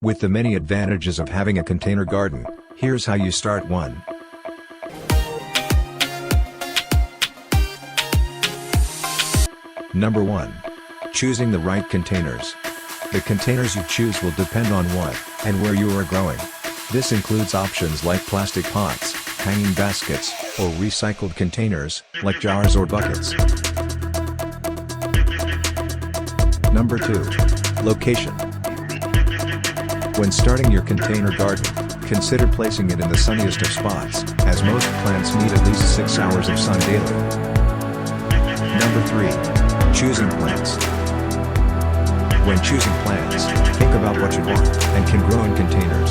With the many advantages of having a container garden, here's how you start one. Number 1. Choosing the right containers. The containers you choose will depend on what and where you are growing. This includes options like plastic pots, hanging baskets, or recycled containers, like jars or buckets. Number 2. Location. When starting your container garden, consider placing it in the sunniest of spots, as most plants need at least 6 hours of sun daily. Number 3. Choosing plants. When choosing plants, think about what you want and can grow in containers,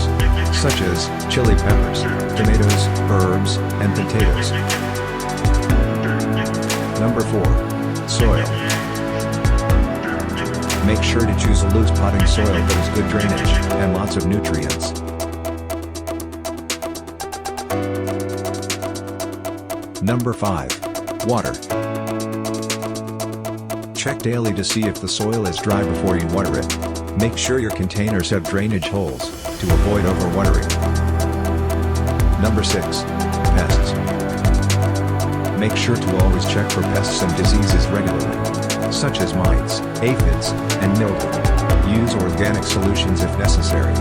such as chili peppers, tomatoes, herbs, and potatoes. Number 4. Soil. Make sure to choose a loose potting soil that has good drainage and lots of nutrients. Number 5. Water. Check daily to see if the soil is dry before you water it. Make sure your containers have drainage holes to avoid overwatering. Number 6. Pests. Make sure to always check for pests and diseases regularly, such as mites, aphids, and mildew. Use organic solutions if necessary.